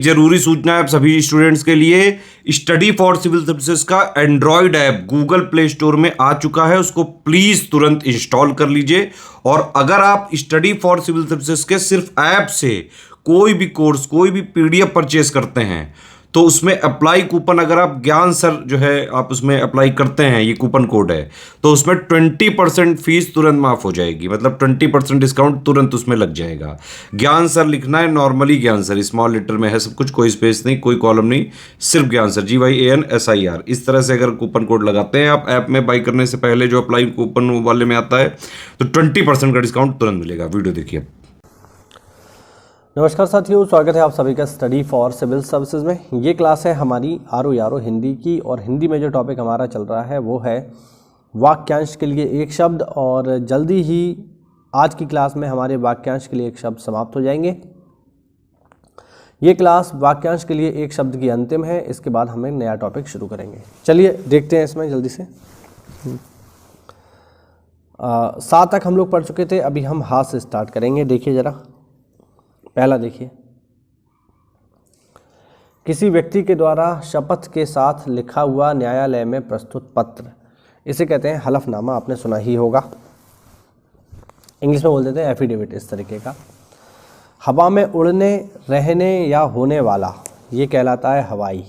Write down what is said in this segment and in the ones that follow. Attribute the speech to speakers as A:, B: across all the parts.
A: जरूरी सूचना है आप सभी स्टूडेंट्स के लिए, स्टडी फॉर सिविल सर्विसेज का Android app Google play store में आ चुका है, उसको प्लीज तुरंत इंस्टॉल कर लीजिए। और अगर आप स्टडी फॉर सिविल सर्विसेज के सिर्फ ऐप से कोई भी कोर्स, कोई भी पीडीएफ परचेस करते हैं तो उसमें अप्लाई कूपन, अगर आप ज्ञान सर जो है आप उसमें अप्लाई करते हैं, ये कूपन कोड है, तो उसमें 20% फीस तुरंत माफ हो जाएगी, मतलब 20% डिस्काउंट तुरंत उसमें लग जाएगा। ज्ञान सर लिखना है, नॉर्मली ज्ञान सर स्मॉल लेटर में है सब कुछ, कोई स्पेस नहीं, कोई कॉलम नहीं, सिर्फ ज्ञान सर, GYANSIR। इस तरह से अगर कूपन कोड लगाते हैं आप ऐप में बाई करने से पहले, जो अप्लाई कूपन वाले में आता है, तो 20% का डिस्काउंट तुरंत मिलेगा। वीडियो देखिए।
B: नमस्कार साथियों, स्वागत है आप सभी का स्टडी फॉर सिविल सर्विसेज में। ये क्लास है हमारी आरो हिंदी की, और हिंदी में जो टॉपिक हमारा चल रहा है वो है वाक्यांश के लिए एक शब्द। और जल्दी ही आज की क्लास में हमारे वाक्यांश के लिए एक शब्द समाप्त हो जाएंगे। ये क्लास वाक्यांश के लिए एक शब्द की अंतिम है, इसके बाद हमें नया टॉपिक शुरू करेंगे। चलिए देखते हैं इसमें जल्दी से। 7 तक हम लोग पढ़ चुके थे, अभी हम हाथ से स्टार्ट करेंगे। देखिए ज़रा, पहला देखिए, किसी व्यक्ति के द्वारा शपथ के साथ लिखा हुआ न्यायालय में प्रस्तुत पत्र, इसे कहते हैं हलफनामा। आपने सुना ही होगा, इंग्लिश में बोल देते हैं एफिडेविट, इस तरीके का। हवा में उड़ने, रहने या होने वाला, ये कहलाता है हवाई।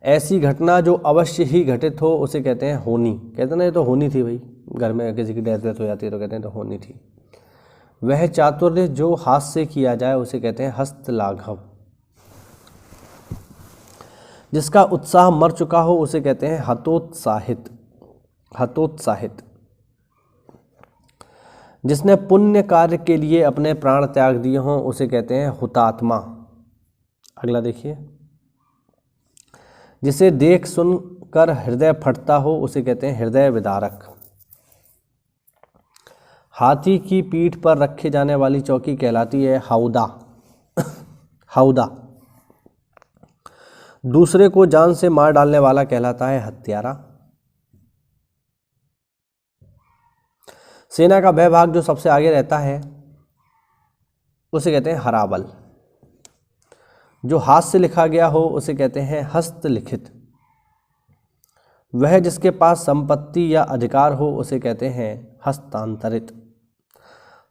B: ऐसी घटना जो अवश्य ही घटित हो, उसे कहते हैं होनी। कहते हैं ना, ये तो होनी थी भाई, घर में किसी की डेथ हो जाती है तो कहते हैं तो होनी थी। वह चातुर्य जो हाथ से किया जाए, उसे कहते हैं हस्तलाघव। जिसका उत्साह मर चुका हो, उसे कहते हैं हतोत्साहित। हतोत्साहित। जिसने पुण्य कार्य के लिए अपने प्राण त्याग दिए हों, उसे कहते हैं हुतात्मा। अगला देखिए, जिसे देख सुन कर हृदय फटता हो, उसे कहते हैं हृदय विदारक। हाथी की पीठ पर रखे जाने वाली चौकी कहलाती है हौदा। हौदा। दूसरे को जान से मार डालने वाला कहलाता है हत्यारा। सेना का वह भाग जो सबसे आगे रहता है, उसे कहते हैं हराबल। जो हाथ से लिखा गया हो, उसे कहते हैं हस्तलिखित। वह जिसके पास संपत्ति या अधिकार हो, उसे कहते हैं हस्तांतरित।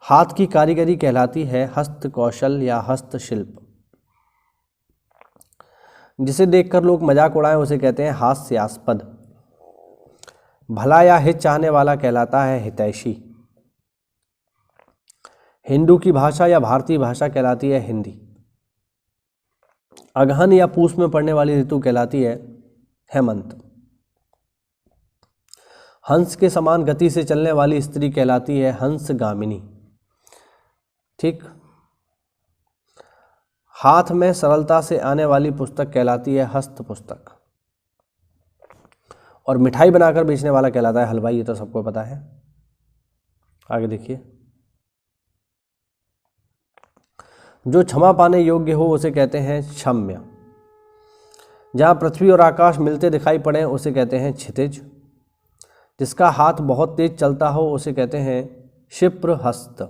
B: हाथ की कारीगरी कहलाती है हस्तकौशल या हस्तशिल्प। जिसे देखकर लोग मजाक उड़ाएं, उसे कहते हैं हास्यास्पद। भला या हित चाहने वाला कहलाता है हितैषी। हिंदू की भाषा या भारतीय भाषा कहलाती है हिंदी। अगहन या पूस में पड़ने वाली ऋतु कहलाती है हेमंत। हंस के समान गति से चलने वाली स्त्री कहलाती है हंसगामिनी। ठीक। हाथ में सरलता से आने वाली पुस्तक कहलाती है हस्त पुस्तक। और मिठाई बनाकर बेचने वाला कहलाता है हलवाई, ये तो सबको पता है। आगे देखिए, जो क्षमा पाने योग्य हो, उसे कहते हैं क्षम्य। जहाँ पृथ्वी और आकाश मिलते दिखाई पड़े, उसे कहते हैं क्षितिज। जिसका हाथ बहुत तेज चलता हो, उसे कहते हैं क्षिप्र हस्त।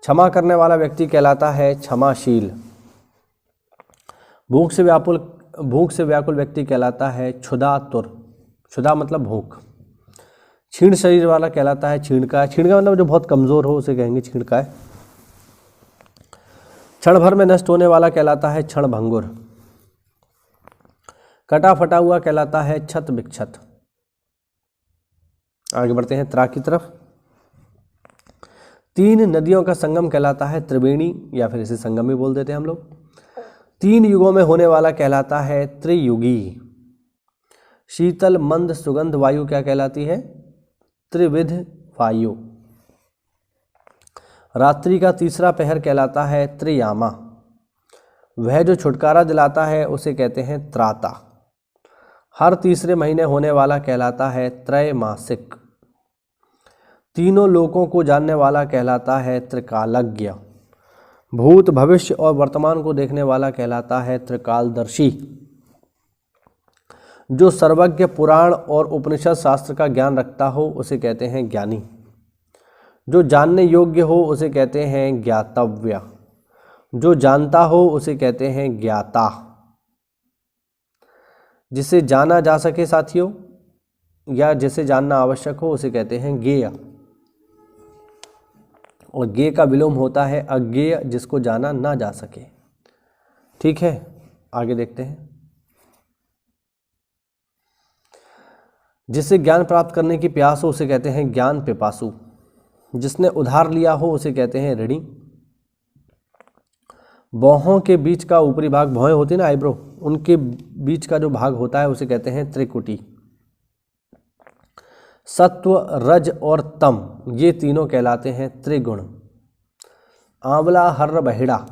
B: क्षमा करने वाला व्यक्ति कहलाता है क्षमाशील। भूख से व्याकुल व्यक्ति कहलाता है क्षुधातुर। क्षुधा मतलब भूख। क्षीण शरीर वाला कहलाता है क्षीणकाय। क्षीणकाय मतलब जो बहुत कमजोर हो, उसे कहेंगे क्षीणकाय। क्षण भर में नष्ट होने वाला कहलाता है क्षणभंगुर। कटा फटा हुआ कहलाता है क्षत विक्षत। आगे बढ़ते हैं त्रा की तरफ। 3 नदियों का संगम कहलाता है त्रिवेणी, या फिर इसे संगम भी बोल देते हैं हम लोग। 3 युगों में होने वाला कहलाता है त्रियुगी। शीतल मंद सुगंध वायु क्या कहलाती है? त्रिविध वायु। रात्रि का तीसरा पहर कहलाता है त्रियामा। वह जो छुटकारा दिलाता है, उसे कहते हैं त्राता। हर तीसरे महीने होने वाला कहलाता है त्रैमासिक। तीनों लोकों को जानने वाला कहलाता है त्रिकालज्ञ। भूत भविष्य और वर्तमान को देखने वाला कहलाता है त्रिकालदर्शी। जो सर्वज्ञ पुराण और उपनिषद शास्त्र का ज्ञान रखता हो, उसे कहते हैं ज्ञानी। जो जानने योग्य हो, उसे कहते हैं ज्ञातव्य। जो जानता हो उसे कहते हैं ज्ञाता। जिसे जाना जा सके साथियों, या जिसे जानना आवश्यक हो, उसे कहते हैं ज्ञेय। और ज्ञेय का विलोम होता है अज्ञेय, जिसको जाना ना जा सके। ठीक है, आगे देखते हैं। जिसे ज्ञान प्राप्त करने की प्यास हो उसे कहते हैं ज्ञान पिपासु। जिसने उधार लिया हो उसे कहते हैं ऋणी। भौहों के बीच का ऊपरी भाग, भौहें होती ना आईब्रो, उनके बीच का जो भाग होता है उसे कहते हैं त्रिकुटी। सत्व, रज और तम, ये तीनों कहलाते हैं त्रिगुण। आंवला, हर्र, बहेड़ा,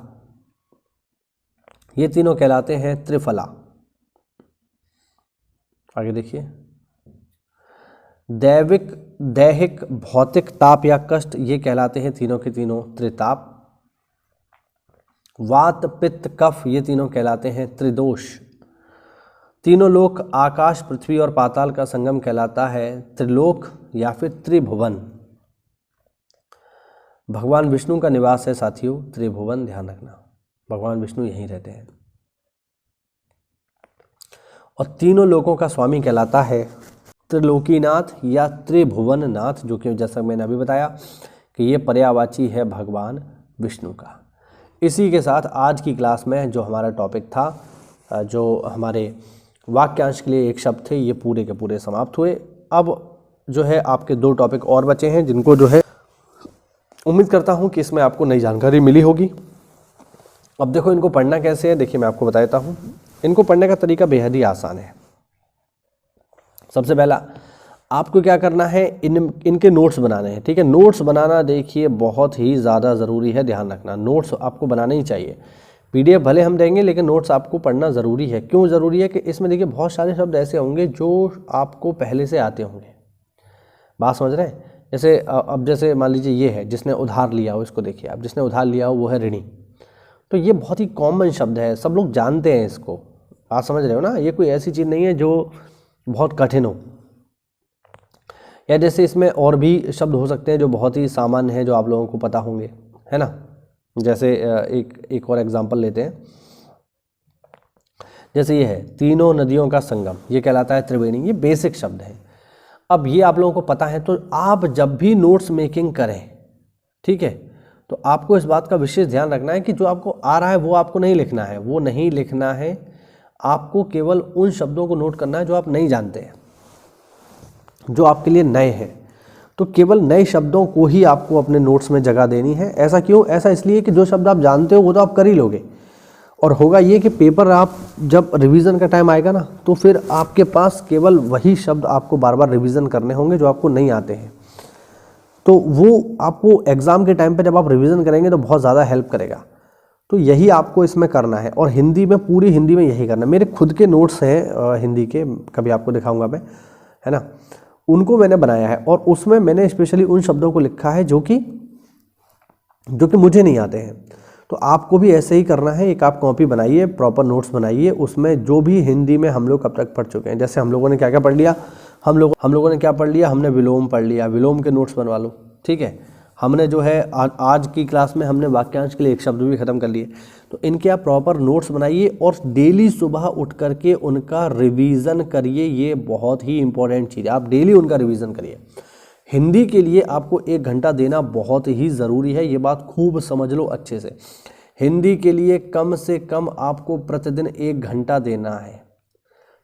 B: ये तीनों कहलाते हैं त्रिफला। आगे देखिए। दैविक, दैहिक, भौतिक ताप या कष्ट, ये कहलाते हैं तीनों के तीनों त्रिताप। वात, पित्त, कफ, ये तीनों कहलाते हैं त्रिदोष। तीनों लोक, आकाश, पृथ्वी और पाताल का संगम कहलाता है त्रिलोक या फिर त्रिभुवन। भगवान विष्णु का निवास है साथियों त्रिभुवन, ध्यान रखना, भगवान विष्णु यहीं रहते हैं। और तीनों लोकों का स्वामी कहलाता है त्रिलोकीनाथ या त्रिभुवननाथ, जो कि जैसा मैंने अभी बताया कि ये पर्यायवाची है भगवान विष्णु का। इसी के साथ आज की क्लास में जो हमारा टॉपिक था, जो हमारे वाक्यांश के लिए एक शब्द थे, ये पूरे के पूरे समाप्त हुए। अब जो है आपके 2 टॉपिक और बचे हैं, जिनको जो है उम्मीद करता हूँ कि इसमें आपको नई जानकारी मिली होगी। अब देखो इनको पढ़ना कैसे है, देखिए मैं आपको बताता हूँ। इनको पढ़ने का तरीका बेहद ही आसान है। सबसे पहला आपको क्या करना है, इनके नोट्स बनाने हैं। ठीक है, नोट्स बनाना देखिए बहुत ही ज़्यादा ज़रूरी है, ध्यान रखना। नोट्स आपको बनाने ही चाहिए। पीडीएफ भले हम देंगे लेकिन नोट्स आपको पढ़ना ज़रूरी है। क्यों ज़रूरी है कि इसमें देखिए बहुत सारे शब्द ऐसे होंगे जो आपको पहले से आते होंगे। बात समझ रहे हैं? जैसे अब जैसे मान लीजिए ये है जिसने उधार लिया हो, इसको देखिए। अब जिसने उधार लिया हो वो है ऋणी। तो ये बहुत ही कॉमन शब्द है, सब लोग जानते हैं इसको। आप समझ रहे हो ना? ये कोई ऐसी चीज़ नहीं है जो बहुत कठिन हो। या जैसे इसमें और भी शब्द हो सकते हैं जो बहुत ही सामान्य हैं, जो आप लोगों को पता होंगे, है ना? जैसे एक और एग्जांपल लेते हैं। जैसे ये है तीनों नदियों का संगम, ये कहलाता है त्रिवेणी। ये बेसिक शब्द है। अब ये आप लोगों को पता है, तो आप जब भी नोट्स मेकिंग करें, ठीक है, तो आपको इस बात का विशेष ध्यान रखना है कि जो आपको आ रहा है वो आपको नहीं लिखना है, वो नहीं लिखना है। आपको केवल उन शब्दों को नोट करना है जो आप नहीं जानते हैं, जो आपके लिए नए हैं। तो केवल नए शब्दों को ही आपको अपने नोट्स में जगह देनी है। ऐसा क्यों? ऐसा इसलिए कि जो शब्द आप जानते हो वो तो आप कर ही लोगे, और होगा ये कि पेपर आप जब रिवीजन का टाइम आएगा ना, तो फिर आपके पास केवल वही शब्द आपको बार बार रिवीजन करने होंगे जो आपको नहीं आते हैं। तो वो आपको एग्ज़ाम के टाइम पे जब आप रिवीजन करेंगे तो बहुत ज़्यादा हेल्प करेगा। तो यही आपको इसमें करना है, और हिंदी में, पूरी हिंदी में यही करना है। मेरे खुद के नोट्स हैं हिंदी के, कभी आपको दिखाऊंगा मैं, है ना? उनको मैंने बनाया है, और उसमें मैंने स्पेशली उन शब्दों को लिखा है जो कि मुझे नहीं आते हैं। तो आपको भी ऐसे ही करना है। एक आप कॉपी बनाइए, प्रॉपर नोट्स बनाइए, उसमें जो भी हिंदी में हम लोग अब तक पढ़ चुके हैं। जैसे हम लोगों ने क्या क्या पढ़ लिया, हम लोगों ने क्या पढ़ लिया, हमने विलोम पढ़ लिया। विलोम के नोट्स बनवा लो, ठीक है। हमने जो है आज की क्लास में हमने वाक्यांश के लिए एक शब्द भी ख़त्म कर लिए। तो इनके आप प्रॉपर नोट्स बनाइए और डेली सुबह उठ करके उनका रिवीज़न करिए। ये बहुत ही इंपॉर्टेंट चीज़ है, आप डेली उनका रिवीज़न करिए। हिंदी के लिए आपको 1 घंटा देना बहुत ही ज़रूरी है, ये बात खूब समझ लो अच्छे से। हिंदी के लिए कम से कम आपको प्रतिदिन 1 घंटा देना है,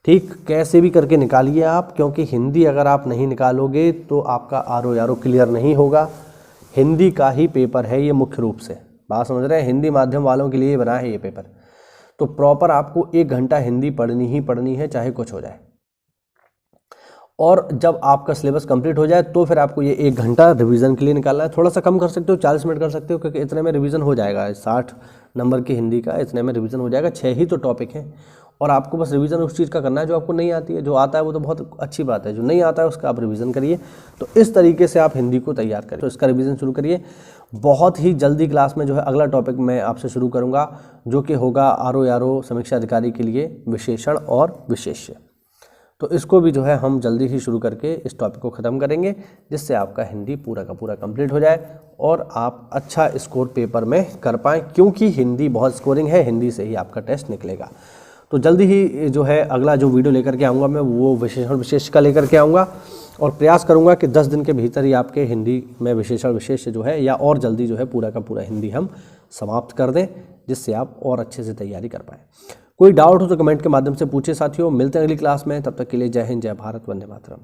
B: ठीक। कैसे भी करके निकालिए आप, क्योंकि हिंदी अगर आप नहीं निकालोगे तो आपका आर क्लियर नहीं होगा। हिंदी का ही पेपर है ये मुख्य रूप से, बात समझ रहे हैं? हिंदी माध्यम वालों के लिए बना है ये पेपर। तो प्रॉपर आपको 1 घंटा हिंदी पढ़नी ही पढ़नी है, चाहे कुछ हो जाए। और जब आपका सिलेबस कंप्लीट हो जाए तो फिर आपको ये 1 घंटा रिवीजन के लिए निकालना है। थोड़ा सा कम कर सकते हो, 40 मिनट कर सकते हो, क्योंकि इतने में रिवीजन हो जाएगा। 60 नंबर की हिंदी का इतने में रिवीजन हो जाएगा। 6 ही तो टॉपिक हैं, और आपको बस रिवीजन उस चीज़ का करना है जो आपको नहीं आती है। जो आता है वो तो बहुत अच्छी बात है, जो नहीं आता है उसका आप रिवीजन करिए। तो इस तरीके से आप हिंदी को तैयार करिए। तो इसका रिवीजन शुरू करिए। बहुत ही जल्दी क्लास में जो है अगला टॉपिक मैं आपसे शुरू करूँगा, जो कि होगा आर समीक्षा अधिकारी के लिए विशेषण और विशेष्य। तो इसको भी जो है हम जल्दी ही शुरू करके इस टॉपिक को ख़त्म करेंगे, जिससे आपका हिंदी पूरा का पूरा कंप्लीट हो जाए और आप अच्छा स्कोर पेपर में कर पाएँ, क्योंकि हिंदी बहुत स्कोरिंग है, हिंदी से ही आपका टेस्ट निकलेगा। तो जल्दी ही जो है अगला जो वीडियो लेकर के आऊँगा मैं, वो विशेषण विशेष का लेकर के आऊँगा और प्रयास करूँगा कि 10 दिन के भीतर ही आपके हिंदी में विशेषण विशेष जो है या और जल्दी जो है पूरा का पूरा हिंदी हम समाप्त कर दें, जिससे आप और अच्छे से तैयारी कर पाएँ। कोई डाउट हो तो कमेंट के माध्यम से पूछे साथियों। मिलते हैं अगली क्लास में, तब तक के लिए जय हिंद, जय भारत, वंदे मातरम।